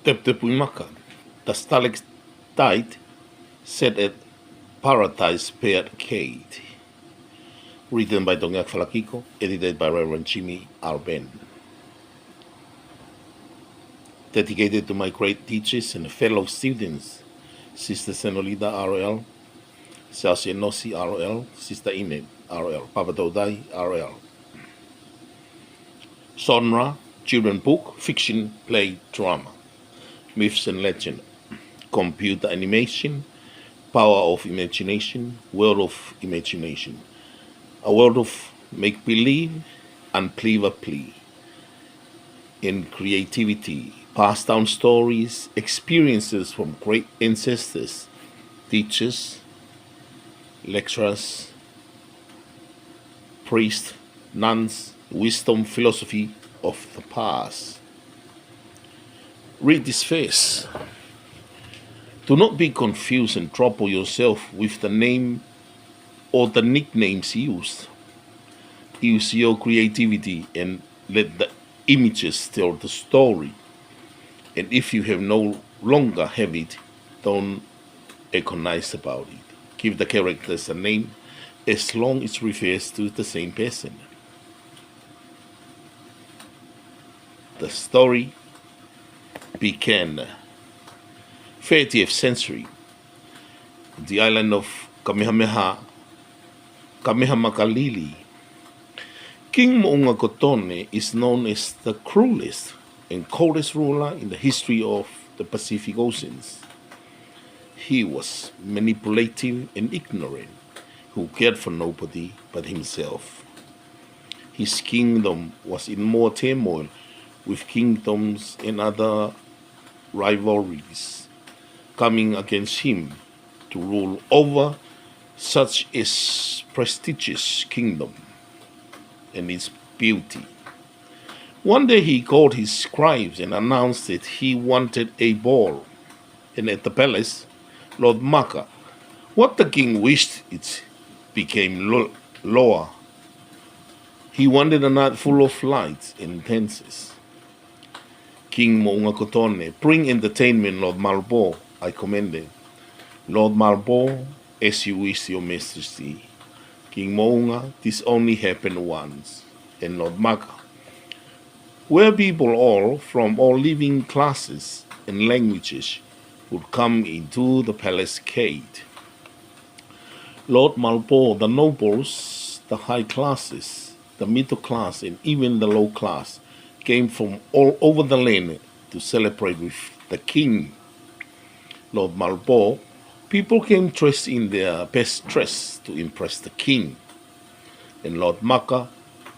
Teputepuimaka the Stalactite set at Paradise Paired Kate. Written by Dongak Falakiko, edited by Reverend Jimmy R. Ben. Dedicated to my great teachers and fellow students, Sister Senolida R.L., Sasha Nossi R.L., Sister Ine R.L., Papa Dodai R.L. Genre, children book, fiction, play, drama, myths and legend, computer animation, power of imagination, world of imagination, a world of make-believe and plea-by-plea. In creativity, pass down stories, experiences from great ancestors, teachers, lecturers, priests, nuns, wisdom, philosophy of the past. Read this face. Do not be confused and trouble yourself with the name or the nicknames used. Use your creativity and let the images tell the story. And if you have no longer have it, don't agonize about it. Give the characters a name as long as it refers to the same person. The story began 30th century. The island of Kamehamakalili. King Mo'unga is known as the cruelest and coldest ruler in the history of the Pacific Oceans. He was manipulative and ignorant, who cared for nobody but himself. His kingdom was in more turmoil, with kingdoms and other rivalries coming against him to rule over such a prestigious kingdom and its beauty. One day he called his scribes and announced that he wanted a ball, and at the palace, Lord Maka, what the king wished, it became lower. He wanted a night full of lights and dances. King Mo'unga, bring entertainment, Lord Malbo, I commanded. Lord Malbo, as you wish, your majesty. King Mo'unga, this only happened once. And Lord Maka, where people all from all living classes and languages would come into the palace gate. Lord Malbo, the nobles, the high classes, the middle class, and even the low class came from all over the land to celebrate with the king. Lord Malbo, people came dressed in their best dress to impress the king. And Lord Maka,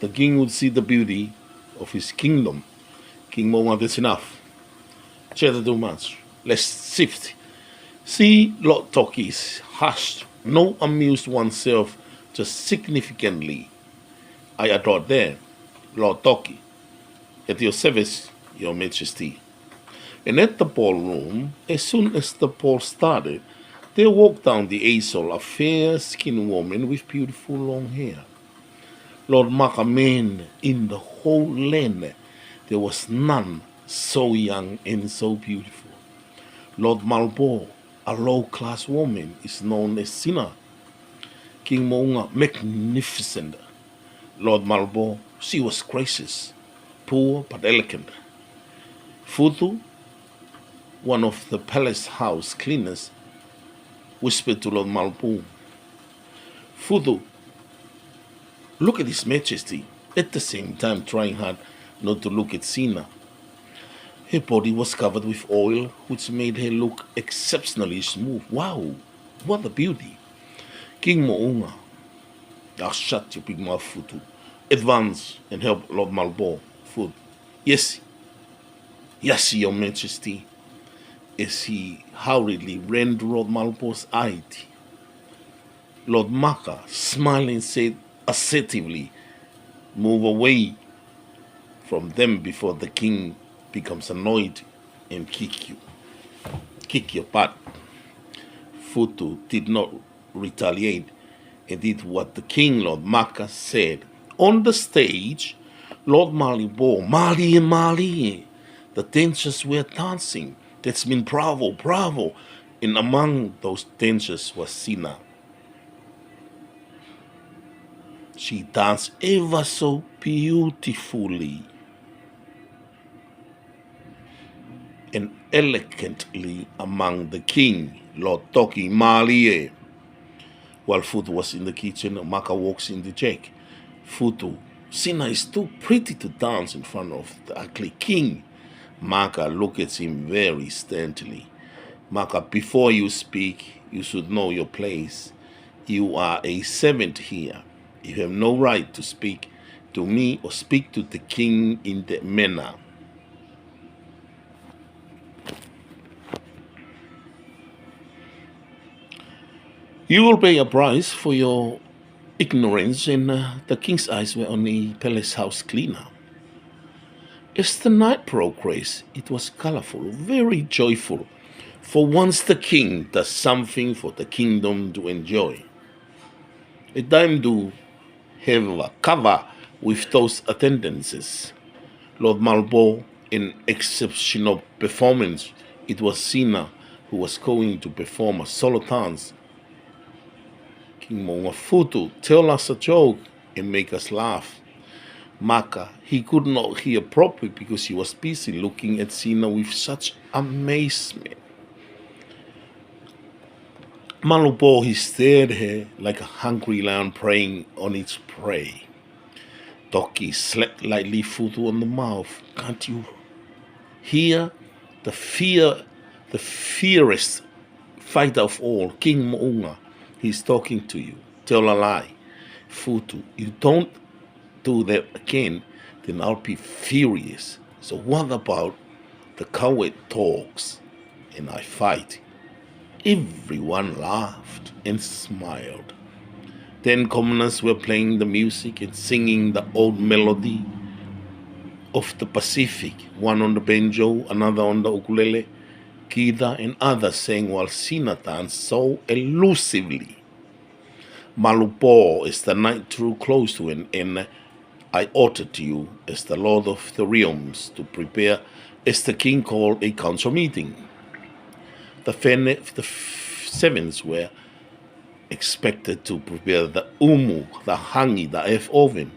the king would see the beauty of his kingdom. King Mo'unga, that's enough. Chatter too much. Let's shift. See, Lord Toki's hushed, no amused oneself, just significantly. I adore there, Lord Toki, at your service, your majesty. And at the ballroom, as soon as the ball started, there walked down the aisle a fair-skinned woman with beautiful long hair. Lord Maka, man, in the whole land, there was none so young and so beautiful. Lord Malbo, a low-class woman, is known as Sina. King Mo'unga, magnificent. Lord Malbo, she was gracious, poor but elegant. Futu, one of the palace house cleaners, whispered to Lord Malbo, Futu, look at His Majesty, at the same time trying hard not to look at Sina. Her body was covered with oil, which made her look exceptionally smooth. Wow, what a beauty. King Mo'unga, shut your big mouth, Futu. Advance and help Lord Malbo. Food. Yes, your Majesty, as he hurriedly ran to Lord Malbo's eye. Lord Maka, smiling, said assertively, move away from them before the king becomes annoyed and kick your butt. Futu did not retaliate and did what the king, Lord Maka, said. On the stage, Lord Malibo, Mali, The dancers were dancing. That's mean bravo, bravo. And among those dancers was Sina. She danced ever so beautifully and elegantly among the king, Lord Toki Malie. While Futu was in the kitchen, Maka walks in the check. Futu, Sina is too pretty to dance in front of the ugly king. Maka looked at him very sternly. Maka, before you speak, you should know your place. You are a servant here. You have no right to speak to me or speak to the king in that manner. You will pay a price for your ignorance, and the king's eyes were on the palace house cleaner. As the night progressed, it was colorful, very joyful. For once the king does something for the kingdom to enjoy. A time to have a cover with those attendances. Lord Malbo, in exceptional performance, it was Sina who was going to perform a solo dance. King Mongafutu, tell us a joke and make us laugh. Maka, he could not hear properly because he was busy looking at Sina with such amazement. Malupo, he stared at her like a hungry lion preying on its prey. Toki slapped lightly Futu on the mouth. Can't you hear the fiercest fighter of all, King Mo'unga? He's talking to you. Tell a lie. Futu, you don't do that again, then I'll be furious. So what about the coward talks and I fight? Everyone laughed and smiled. Then commoners were playing the music and singing the old melody of the Pacific, one on the banjo, another on the ukulele, guitar, and others sang while Sina danced so elusively. Malupo, as the night drew close to an end, I ordered you, as the Lord of the Realms, to prepare, as the king called, a council meeting. The sevens were expected to prepare the umu, the hangi, the F oven,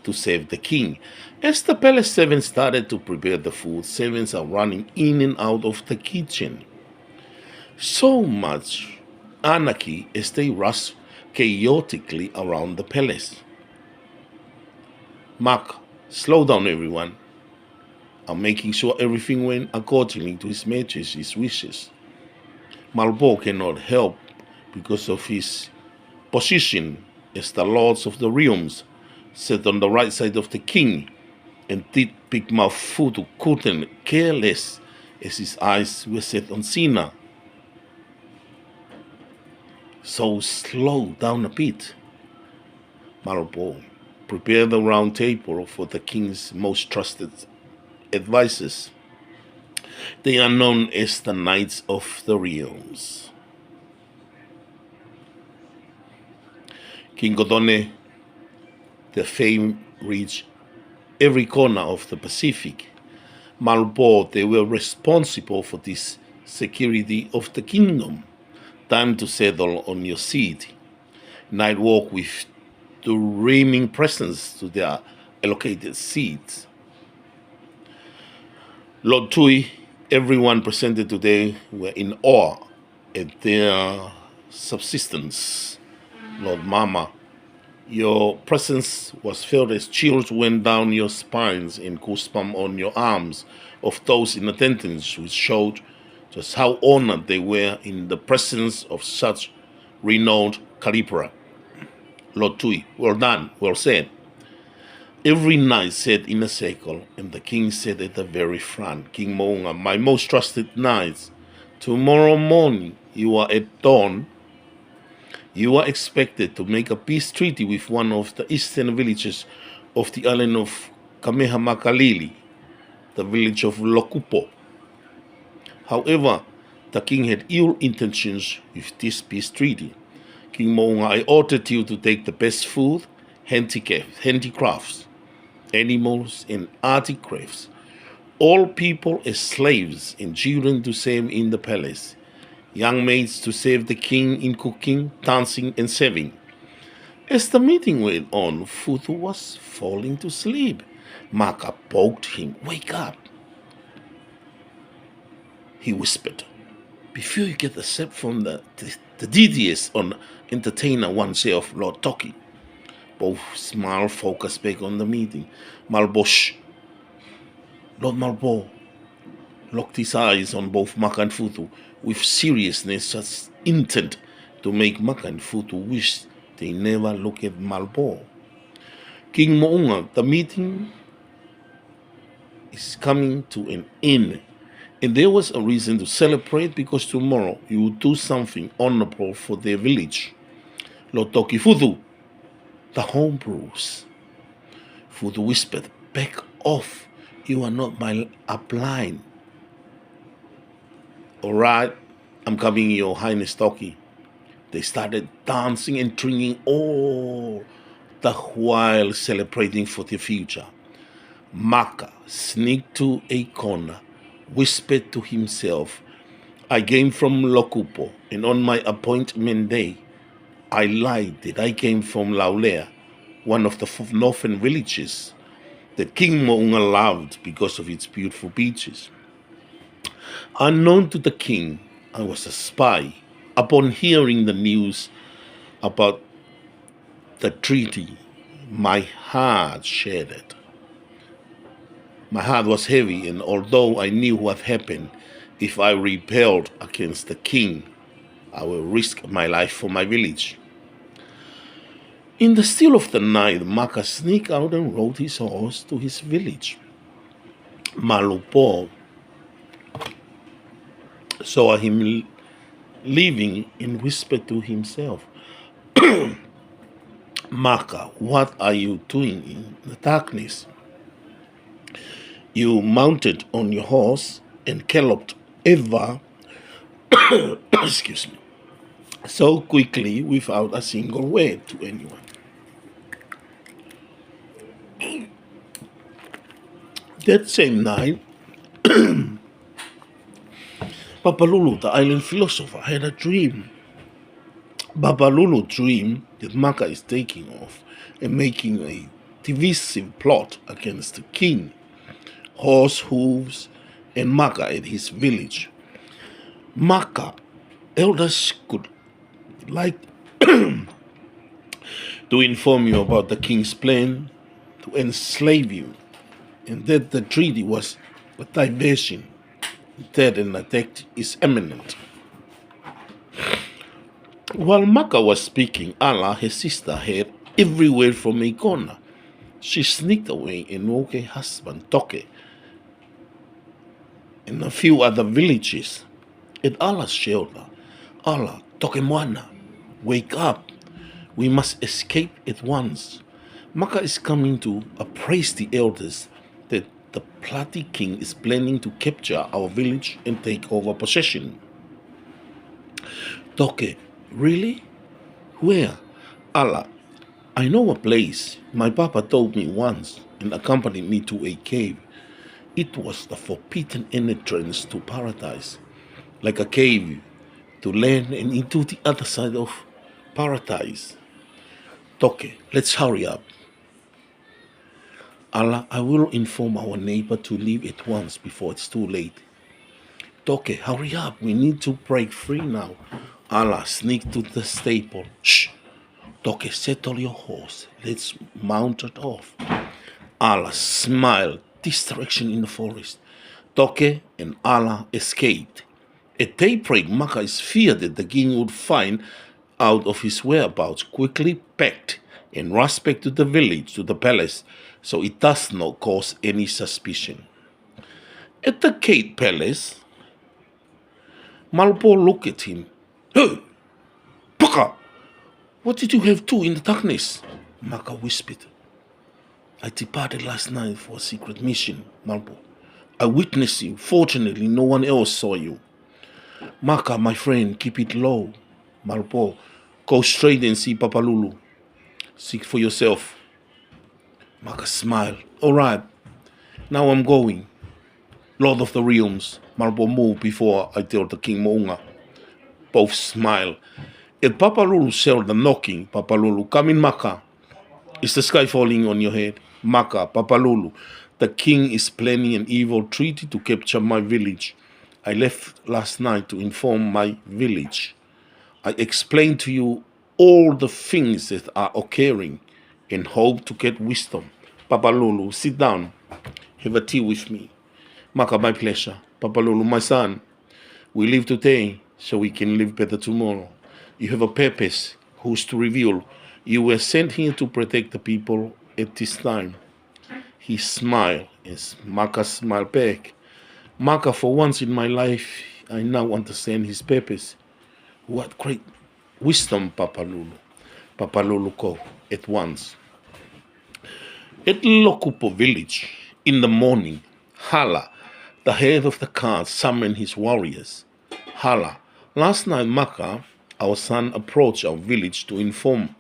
to save the king. As the palace servants started to prepare the food, servants are running in and out of the kitchen. So much anarchy as they rush chaotically around the palace. Mark, slow down everyone. I'm making sure everything went accordingly to His Majesty's wishes. Malbo cannot help because of his position as the Lords of the Realms, sat on the right side of the king, and did Big Mouth Futu couldn't care less as his eyes were set on Sina. So slow down a bit. Malbo, prepare the round table for the king's most trusted advisors. They are known as the Knights of the Realms. King Godone, their fame reached every corner of the Pacific. Malbo, they were responsible for this security of the kingdom. Time to settle on your seat. Night walk with the reaming presents to their allocated seats. Lord Tui, everyone presented today were in awe at their subsistence. Lord Mama, your presence was felt as chills went down your spines and goosebumps on your arms of those in attendance, which showed just how honored they were in the presence of such renowned caliber. Lord Tui, well done, well said. Every knight sat in a circle, and the king sat at the very front. King Mo'unga, my most trusted knights, tomorrow morning you are at dawn. You are expected to make a peace treaty with one of the eastern villages of the island of Kamehamakalili, the village of Lokupo. However, the king had ill intentions with this peace treaty. King Mo'unga, I ordered you to take the best food, handicrafts, animals, and articrafts, all people as slaves, and children to serve in the palace, young maids to serve the king in cooking, dancing, and serving. As the meeting went on, Futu was falling to sleep. Maka poked him. "Wake up," he whispered. "Before you get the sip from the DDS on entertainer oneself, Lord Toki." Both smiled, focused back on the meeting. Malbosh, Lord Malbo, locked his eyes on both Maka and Futu with seriousness, just intent to make Maka and Futu wish they never look at Malbo. "King Mo'unga, the meeting is coming to an end. And there was a reason to celebrate because tomorrow you will do something honorable for their village. Lord Toki Futu, the home brews." Futu whispered, "Back off. You are not my upline." "All right, I'm coming, Your Highness Toki." They started dancing and drinking, all the while celebrating for the future. Maka sneaked to a corner, whispered to himself, "I came from Lokupo, and on my appointment day, I lied that I came from Laulea, one of the northern villages that King Mo'unga loved because of its beautiful beaches. Unknown to the king, I was a spy. Upon hearing the news about the treaty, my heart shattered. My heart was heavy, and although I knew what happened, if I rebelled against the king, I will risk my life for my village." In the still of the night, Maka sneaked out and rode his horse to his village. Malupo saw him leaving and whispered to himself, "Maka, what are you doing in the darkness?" "You mounted on your horse and galloped ever excuse me, so quickly without a single word to anyone." That same night, Papalulu, the island philosopher, had a dream. Papalulu dreamed that Maka is taking off and making a divisive plot against the king, horse hooves, and Maka at his village. Maka, elders could like to inform you about the king's plan to enslave you, and that the treaty was a diversion, that an attack is imminent. While Maka was speaking, Ala, his sister, heard every word from a corner. She sneaked away and woke her husband, Toke, and a few other villages. At Ala's shelter, "Ala, Toke Moana, wake up. We must escape at once. Maka is coming to appraise the elders that the bloody king is planning to capture our village and take over possession." "Toke, really? Where?" "Ala, I know a place. My papa told me once and accompanied me to a cave. It was the forbidden entrance to paradise, like a cave to land and into the other side of paradise." "Toke, let's hurry up." "Allah, I will inform our neighbor to leave at once before it's too late." "Toke, hurry up. We need to break free now." "Allah, sneak to the stable." "Shh. Toke, settle your horse. Let's mount it off." Allah smiled. Distraction in the forest. Toke and Allah escaped. At daybreak, Maka is feared that the king would find out of his whereabouts, quickly packed and rushed back to the village, to the palace, so it does not cause any suspicion. At the gate palace, Malpo looked at him. "Hey, Paka, what did you have to in the darkness?" Maka whispered. "I departed last night for a secret mission, Malpo. I witnessed you. Fortunately, no one else saw you." "Maka, my friend, keep it low." "Malpo, go straight and see Papalulu. Seek for yourself." Maka smiled. "All right, now I'm going." Lord of the realms, Marble moved before I tell the King Mo'unga. Both smile. If Papa Lulu heard the knocking, Papa Lulu, come in, Maka. Is the sky falling on your head? Maka, Papa Lulu, the king is planning an evil treaty to capture my village. I left last night to inform my village. I explained to you all the things that are occurring and hope to get wisdom. Papa Lulu, sit down. Have a tea with me. Maka, my pleasure. Papa Lulu, my son, we live today so we can live better tomorrow. You have a purpose who's to reveal. You were sent here to protect the people at this time. He smiled as Maka smiled back. Maka, for once in my life, I now understand his purpose. What great wisdom, Papa Lulu. Papa Lulu called at once. At Lokupo village, in the morning, Hala, the head of the caste, summoned his warriors. Hala, last night Maka, our son, approached our village to inform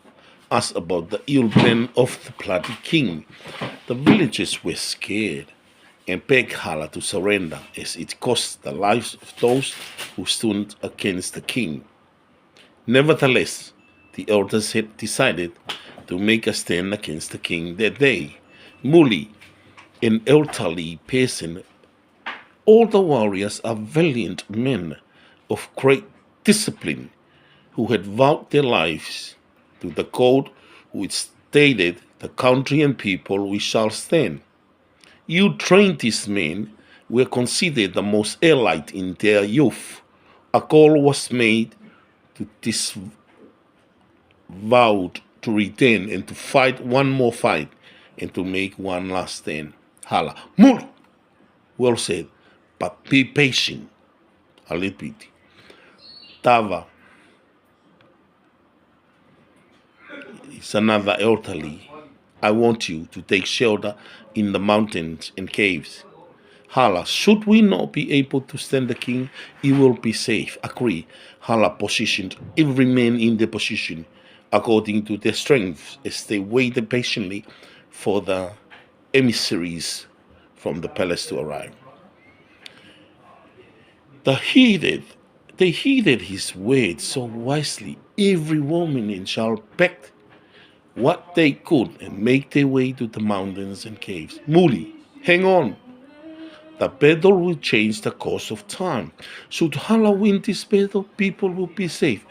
us about the ill plan of the bloody king. The villagers were scared and begged Hala to surrender, as it cost the lives of those who stood against the king. Nevertheless, the elders had decided to make a stand against the king that day. Muli, an elderly person, all the warriors are valiant men of great discipline who had vowed their lives to the code which stated the country and people we shall stand. You trained these men were considered the most elite in their youth. A call was made to this vowed to return and to fight one more fight and to make one last stand. Hala, Muli! Well said, but be patient. A little bit. Tava is another elderly. I want you to take shelter in the mountains and caves. Hala, should we not be able to stand the king, he will be safe. Agree. Hala positioned every man in their position according to their strength as they waited patiently for the emissaries from the palace to arrive. They heeded his words so wisely. Every woman and child packed what they could and make their way to the mountains and caves. Muli, hang on. The battle will change the course of time. Should Hala win this battle, people will be safe.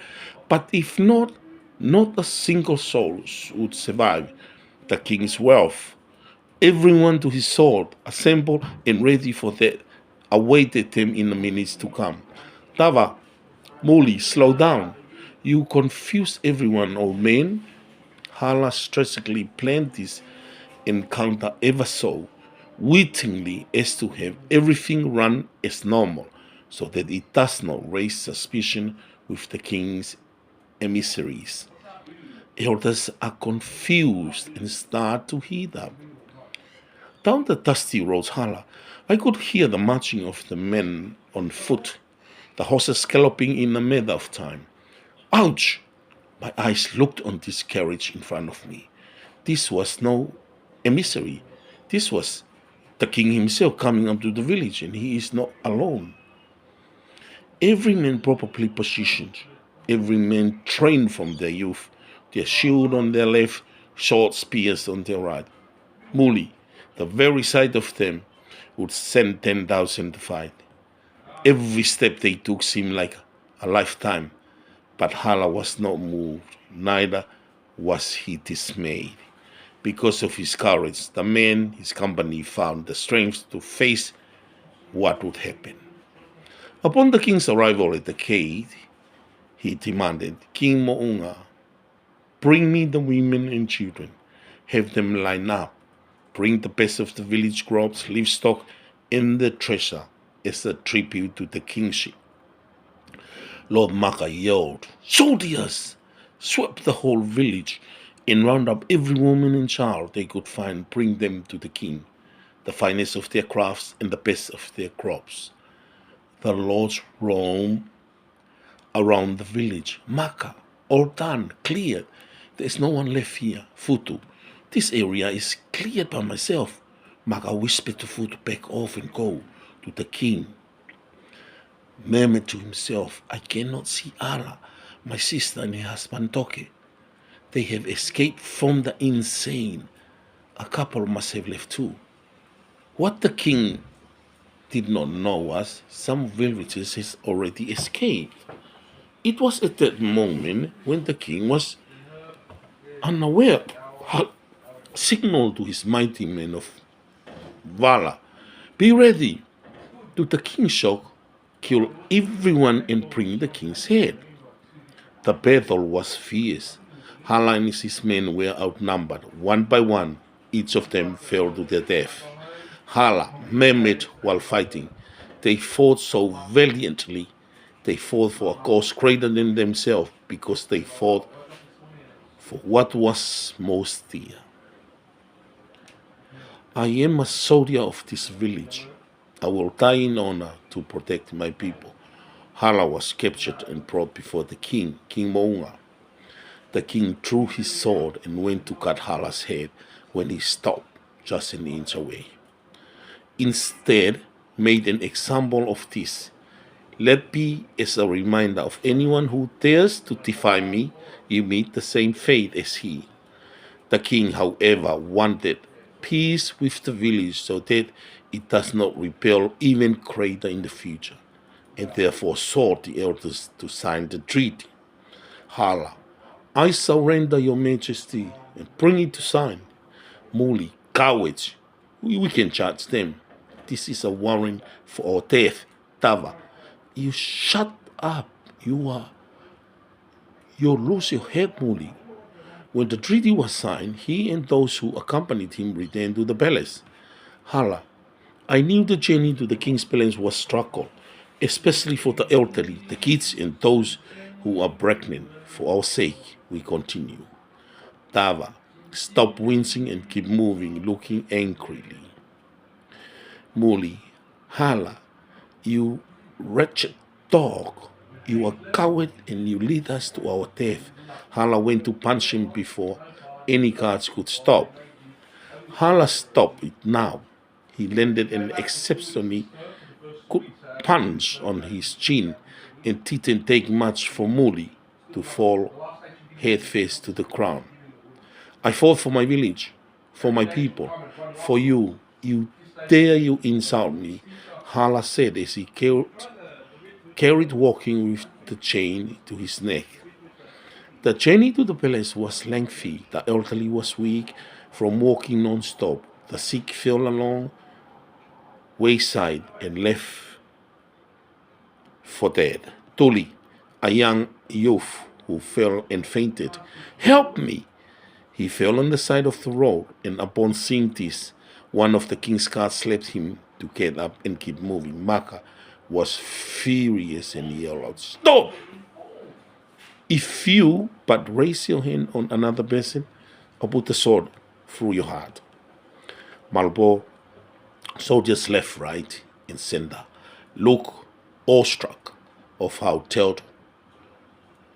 But if not, not a single soul would survive the king's wealth. Everyone to his sword, assembled and ready for that, awaited him in the minutes to come. Tava, Muli, slow down. You confuse everyone, old man. Hala strategically planned this encounter ever so wittingly as to have everything run as normal, so that it does not raise suspicion with the king's emissaries. Elders are confused and start to heat up. Down the dusty roads, Hala, I could hear the marching of the men on foot, the horses galloping in the matter of time. Ouch! My eyes looked on this carriage in front of me. This was no emissary. This was the king himself coming up to the village, and he is not alone. Every man properly positioned, every man trained from their youth, their shield on their left, short spears on their right. Muli, the very sight of them would send 10,000 to fight. Every step they took seemed like a lifetime, but Hala was not moved, neither was he dismayed. Because of his courage, the man, his company, found the strength to face what would happen. Upon the king's arrival at the cave, he demanded, King Mo'unga, bring me the women and children. Have them line up. Bring the best of the village crops, livestock, and the treasure as a tribute to the kingship. Lord Maka yelled, soldiers! Swept the whole village and round up every woman and child they could find, bring them to the king, the finest of their crafts and the best of their crops. The lords roamed around the village. Maka, all done, cleared. There is no one left here. Futu, this area is cleared by myself. Maka whispered to Futu, back off and go. to the king, murmured to himself, I cannot see Allah, my sister and her husband Toke. They have escaped from the insane. A couple must have left too. What the king did not know was some villagers had already escaped. It was at that moment when the king was unaware, had signaled to his mighty men of valor, be ready. To the king's shock, kill everyone and bring the king's head. The battle was fierce. Hala and his men were outnumbered. One by one, each of them fell to their death. Hala murmured while fighting. They fought so valiantly. They fought for a cause greater than themselves because they fought for what was most dear. I am a soldier of this village. I will die in honor to protect my people. Hala was captured and brought before the king, King Mounga. The king drew his sword and went to cut Hala's head when he stopped just an inch away. Instead, made an example of this. Let be as a reminder of anyone who dares to defy me, you meet the same fate as he. The king, however, wanted peace with the village so that it does not rebel even greater in the future, and therefore sought the elders to sign the treaty. Hala, I surrender your majesty and bring it to sign. Muli, cowards, we can charge them. This is a warrant for our death. Tava, you shut up. You'll lose your head, Muli. When the treaty was signed, he and those who accompanied him returned to the palace. Hala, I knew the journey to the king's palace was struggle, especially for the elderly, the kids, and those who are pregnant. For our sake, we continue. Tava, stop wincing and keep moving, looking angrily. Muli, Hala, you wretched dog, you are coward and you lead us to our death. Hala went to punch him before any guards could stop. Hala stopped it now. He landed an exceptionally good punch on his chin and didn't take much for Muli to fall head first to the ground. I fought for my village, for my people, for you. You dare you insult me, Hala said as he carried walking with the chain to his neck. The journey to the palace was lengthy. The elderly was weak from walking non-stop. The sick fell along wayside and left for dead. Tuli, a young youth who fell and fainted, help me! He fell on the side of the road, and upon seeing this, one of the king's guards slapped him to get up and keep moving. Maka was furious and yelled out, stop! If you but raise your hand on another person, I'll put the sword through your heart. Malbo soldiers left, right, and center looked awestruck of how dealt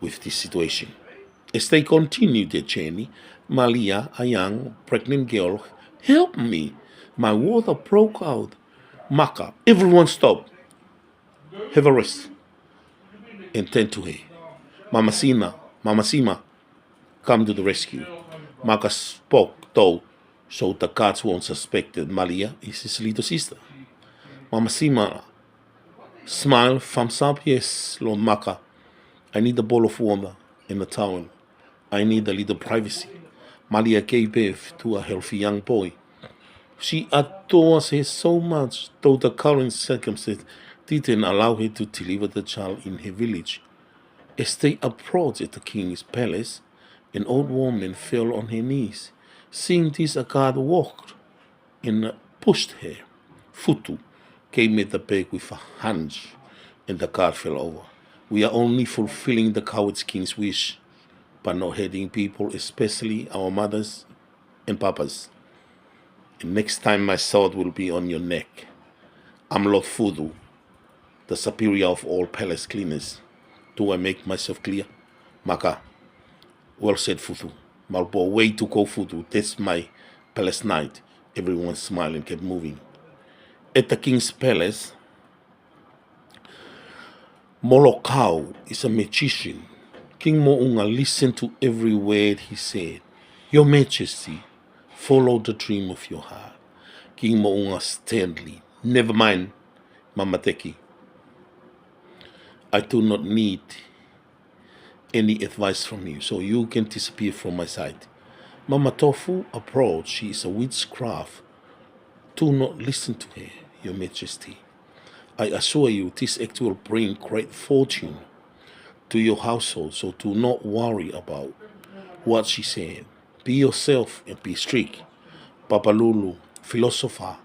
with this situation. As they continued their journey, Malia, a young pregnant girl, help me! My water broke out. Maka, everyone stop. Have a rest. And tend to her. Mama Sima, come to the rescue. Maka spoke, though, so the guards won't suspect that Malia is his little sister. Mama Sima smiled, thumbs up, yes, Lord Maka. I need a bowl of water and a towel. I need a little privacy. Malia gave birth to a healthy young boy. She adores her so much, though the current circumstances didn't allow her to deliver the child in her village. As they approached the king's palace, an old woman fell on her knees. Seeing this, a guard walked and pushed her. Futu came at the back with a hunch, and the guard fell over. We are only fulfilling the coward king's wish, but not hurting people, especially our mothers and papas. And next time my sword will be on your neck. I'm Lord Fudu, the superior of all palace cleaners. Do I make myself clear? Maka, well said, Fudu. Malbo, way to go, Fudu. That's my palace knight. Everyone smiled and kept moving. At the king's palace, Molokau is a magician. King Mo'unga listened to every word he said. Your Majesty, follow the dream of your heart. King Mo'unga sternly, never mind, Mamateki. I do not need any advice from you, so you can disappear from my sight. Mama Tofu approached. She is a witchcraft. Do not listen to her, Your Majesty. I assure you, this act will bring great fortune to your household, so do not worry about what she said. Be yourself and be strict. Papalulu, philosopher,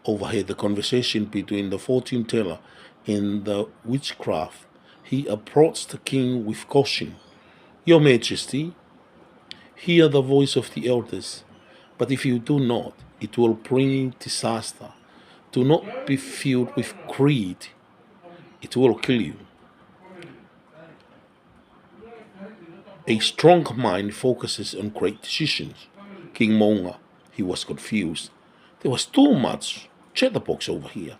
overheard the conversation between the fortune teller and the witchcraft. He approached the king with caution. Your Majesty, hear the voice of the elders, but if you do not, it will bring disaster. Do not be filled with greed. It will kill you. A strong mind focuses on great decisions. King Monga, he was confused. There was too much chatterbox over here.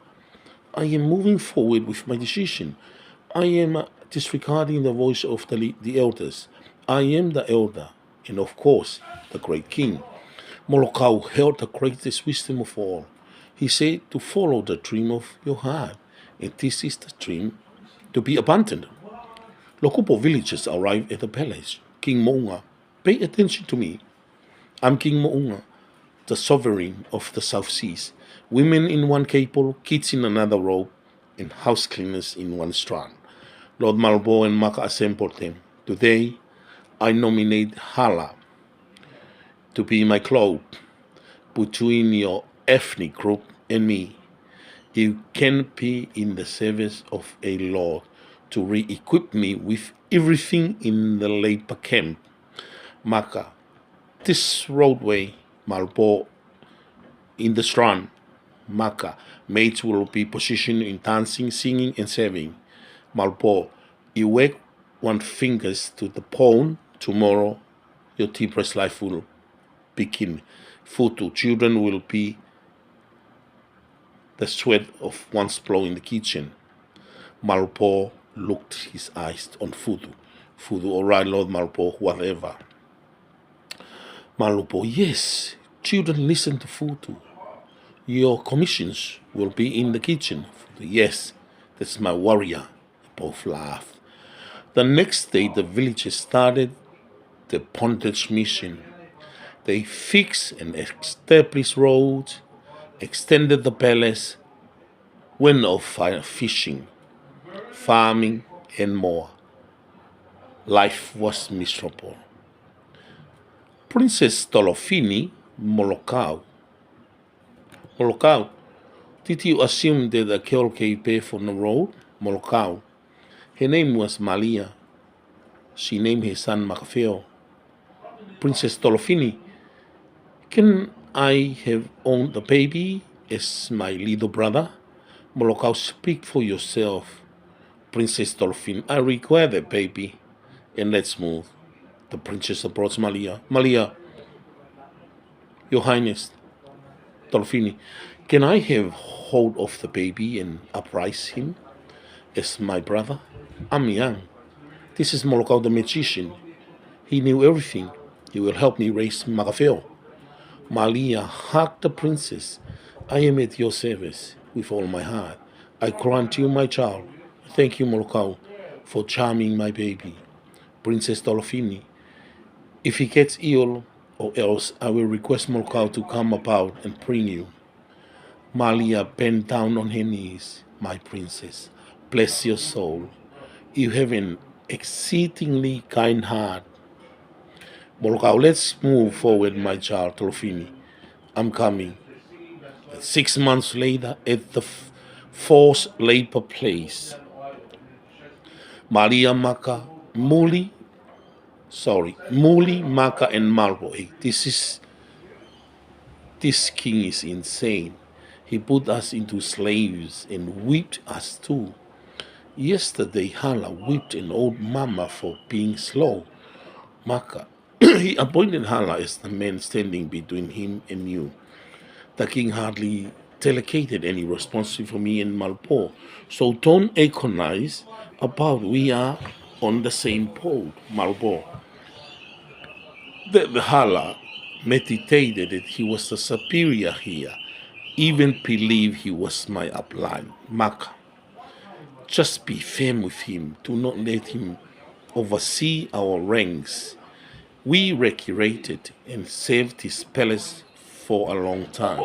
I am moving forward with my decision. I am disregarding the voice of the elders. I am the elder, and of course, the great king. Molokau held the greatest wisdom of all. He said to follow the dream of your heart, and this is the dream to be abundant. Lokupo villagers arrived at the palace. King Mo'unga, pay attention to me. I'm King Mo'unga, the sovereign of the South Seas. Women in one caple, kids in another robe, and house cleaners in one strand. Lord Malbo and Maka assembled them. Today, I nominate Hala to be my cloak between your ethnic group and me. You can be in the service of a lord to re-equip me with everything in the labor camp. Maka, this roadway, Malbo, in the strand. Maka, maids will be positioned in dancing, singing, and serving. Malbo, you wag one fingers to the palm. Tomorrow, your tea-press life will begin. Futu, children will be the sweat of one's blow in the kitchen. Malpo looked his eyes on Futu. Futu, all right, Lord Malpo, whatever. Malpo, yes, children listen to Futu. Your commissions will be in the kitchen. Futu, yes, that's my warrior. Both laughed. The next day, the villagers started the bondage mission. They fixed and established roads, extended the palace, went off fishing, farming, and more. Life was miserable. Princess Tolofini, Molokau. Molokau, did you assume that a girl gave birth on the road? Molokau. Her name was Malia. She named her son Macafeo. Princess Tolofini, can I have owned the baby as my little brother? Molokau, speak for yourself. Princess Dolphin, I require the baby. And let's move. The princess approached Malia. Malia, Your Highness, Dolphini, can I have hold of the baby and uprise him as my brother? I'm young. This is Molokau the magician. He knew everything. He will help me raise Macafeo. Malia hugged the princess. I am at your service with all my heart. I grant you my child. Thank you, Molokau, for charming my baby. Princess Dolofini, if he gets ill or else, I will request Molokau to come about and bring you. Malia bent down on her knees. My princess, bless your soul. You have an exceedingly kind heart. Molokau, let's move forward, my child, Dolofini. I'm coming. 6 months later, at the forced labor place, Malia Maka, Muli, Maka, and Malbo. Hey, this king is insane. He put us into slaves and whipped us too. Yesterday, Hala whipped an old mama for being slow. Maka, he appointed Hala as the man standing between him and you. The king hardly delegated any responsibility for me in Malpo. So don't agonize about we are on the same pole, Malpo. The Hala meditated that he was the superior here, even believed he was my upline, Maka. Just be firm with him. Do not let him oversee our ranks. We recreated and saved his palace for a long time.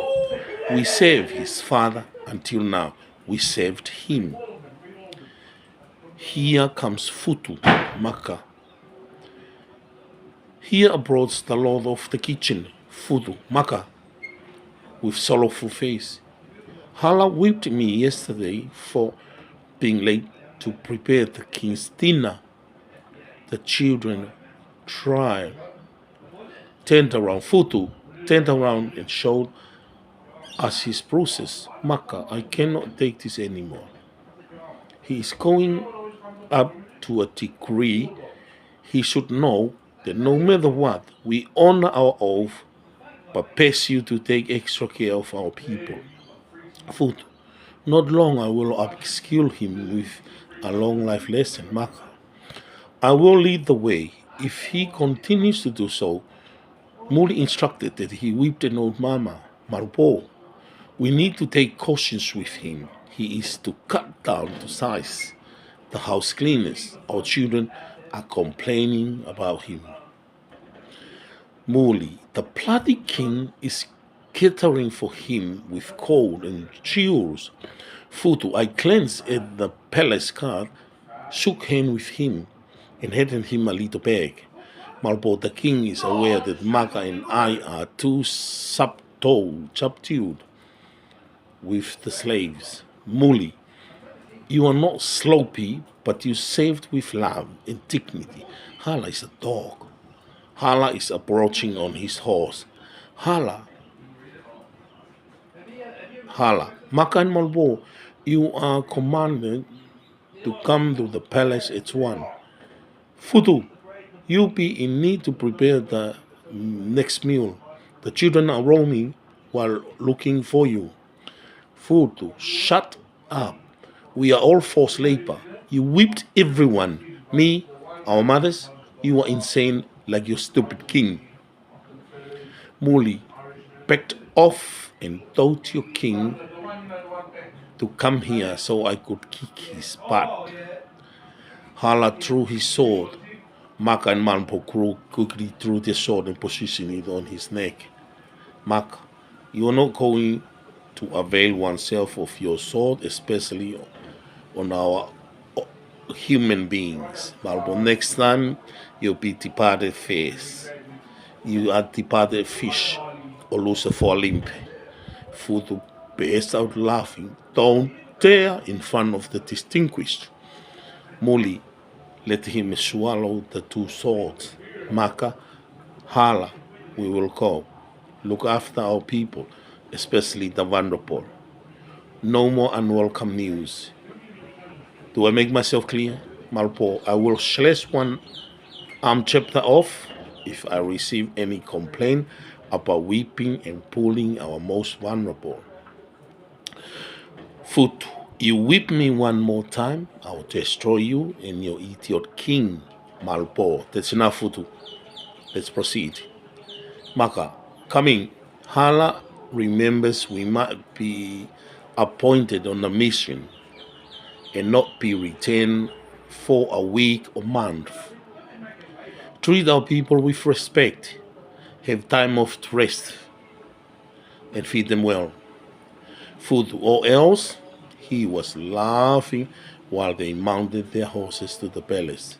We saved his father until now. We saved him. Here comes Futu, Maka. Here abroad the lord of the kitchen, Futu, Maka, with sorrowful face. Hala whipped me yesterday for being late to prepare the king's dinner. The children tried, turned around, Futu turned around and showed us his bruises. Maka, I cannot take this anymore. He is going up to a degree. He should know that no matter what, we honor our oath, but best you to take extra care of our people. Futu, not long I will upskill him with a long life lesson, Maka. I will lead the way. If he continues to do so, Muli instructed that he whipped an old mama, Marupo. We need to take cautions with him. He is to cut down to size. The house cleaners, our children, are complaining about him. Muli, the bloody king, is catering for him with gold and jewels. Futu, I glanced at the palace guard, shook hands with him, and handed him a little bag. Malbo, the king is aware that Maka and I are too subdued with the slaves. Muli, you are not sloppy, but you saved with love and dignity. Hala is a dog. Hala is approaching on his horse. Hala, Maka and Malbo, you are commanded to come to the palace at once. Futu, you be in need to prepare the next meal. The children are roaming while looking for you. Futu, shut up. We are all forced labor. You whipped everyone. Me, our mothers. You are insane like your stupid king. Muli backed off and told your king to come here so I could kick his butt. Hala threw his sword. Maka and Manpo quickly threw their sword and positioned it on his neck. Maka, you are not going to avail oneself of your sword, especially on our human beings. But next time, you'll be departed face. You are departed fish, or Lucifer limp. Futu burst out laughing. Don't dare in front of the distinguished. Muli, let him swallow the two swords. Maka, Hala, we will go. Look after our people, especially the vulnerable. No more unwelcome news. Do I make myself clear? Malpo, I will slash one arm chapter off if I receive any complaint about weeping and pulling our most vulnerable. Futu, you whip me one more time, I'll destroy you and your idiot king. Malpo, that's enough, Futu. Let's proceed. Maka, coming. Hala remembers we might be appointed on a mission and not be retained for a week or month. Treat our people with respect. Have time of rest and feed them well. Food or else, he was laughing while they mounted their horses to the palace.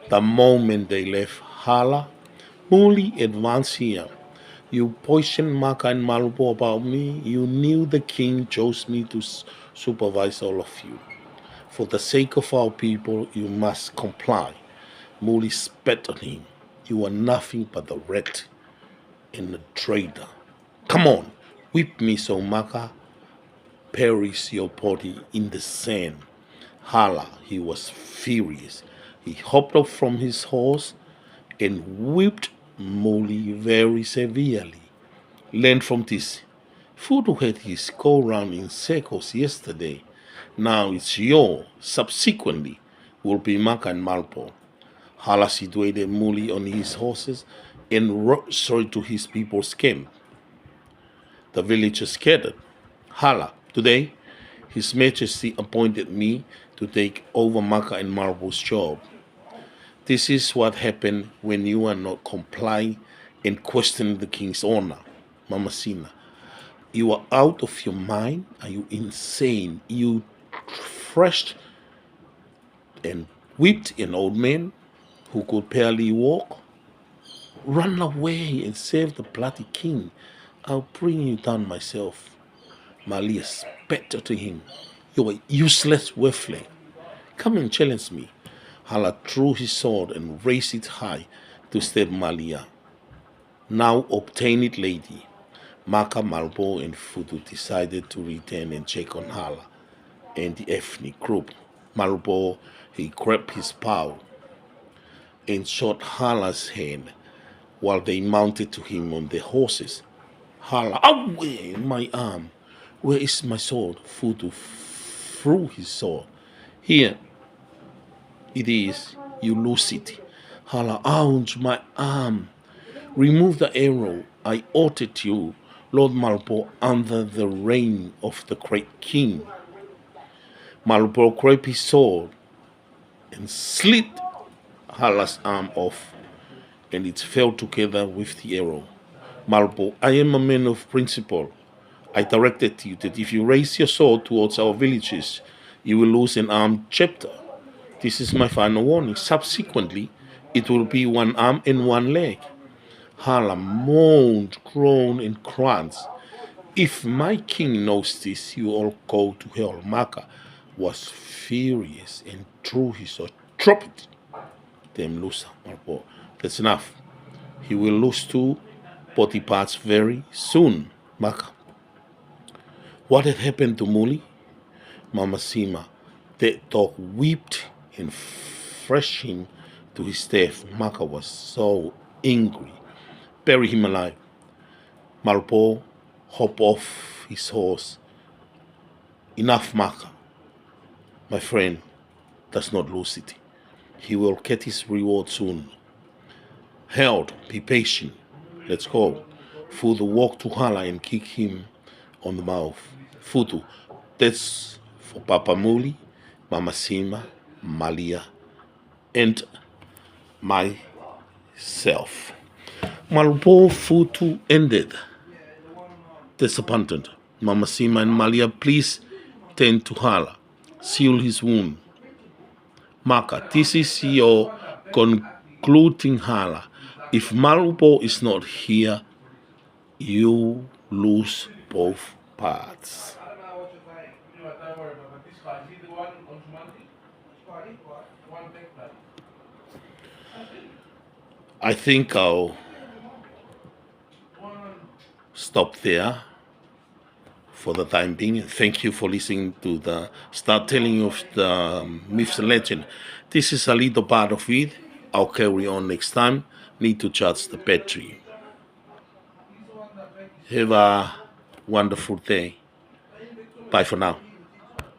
The moment they left Hala, Muli advanced here. You poisoned Maka and Malupo about me. You knew the king chose me to supervise all of you. For the sake of our people, you must comply. Muli spat on him. You are nothing but a rat and a traitor. Come on, whip me so Maka perish your body in the sand. Hala, he was furious. He hopped up from his horse and whipped Muli very severely. Learn from this. Fudu had his go round in circles yesterday. Now it's your, subsequently, will be Maka and Malpo. Hala situated Muli on his horses and rode straight to his people's camp. The villagers scattered. Hala, today, His Majesty appointed me to take over Maka and Malpo's job. This is what happened when you are not complying and questioning the king's honor. Mamasina, you are out of your mind? Are you insane? You thrashed and whipped an old man who could barely walk? Run away and save the bloody king. I'll bring you down myself. Malia spat to him. You're a useless waffling. Come and challenge me. Hala drew his sword and raised it high to stab Malia. Now obtained lady. Maka, Malpo, and Fudu decided to return and check on Hala and the ethnic group. Malpo, he grabbed his bow and shot Hala's hand while they mounted to him on their horses. Hala, away, my arm. Where is my sword? Fudu threw his sword. Here it is, you lose it. Hala, ouch, my arm. Remove the arrow. I ordered you, Lord Malpo, under the reign of the great king. Malpo grabbed his sword and slit Hala's arm off, and it fell together with the arrow. Malpo, I am a man of principle. I directed you that if you raise your sword towards our villages, you will lose an armed chapter. This is my final warning. Subsequently, it will be one arm and one leg. Hala moaned, groaned, and cried. If my king knows this, you all go to hell. Maka was furious and threw his sword. Drop it. Damn loser, Malpo. That's enough. He will lose two body parts very soon. Maka. What had happened to Muli? Mama Sima. That dog wept and thrashed him to his death. Maka was so angry. Bury him alive. Malpo hopped off his horse. Enough, Maka. My friend does not lose it. He will get his reward soon. Held, be patient. Let's go. Fudu walked to Hala and kicked him on the mouth. Fudu, that's for Papa Muli, Mama Sima, Malia, and myself. Malpo Futu ended. Disappointed. Mama Sima and Malia, please tend to Hala. Seal his wound. Maka, this is your concluding Hala. If Malpo is not here, you lose both parts. I think I'll stop there for the time being. Thank you for listening to the start telling of the myths and legend. This is a little part of it. I'll carry on next time. Need to charge the battery. Have a wonderful day. Bye for now.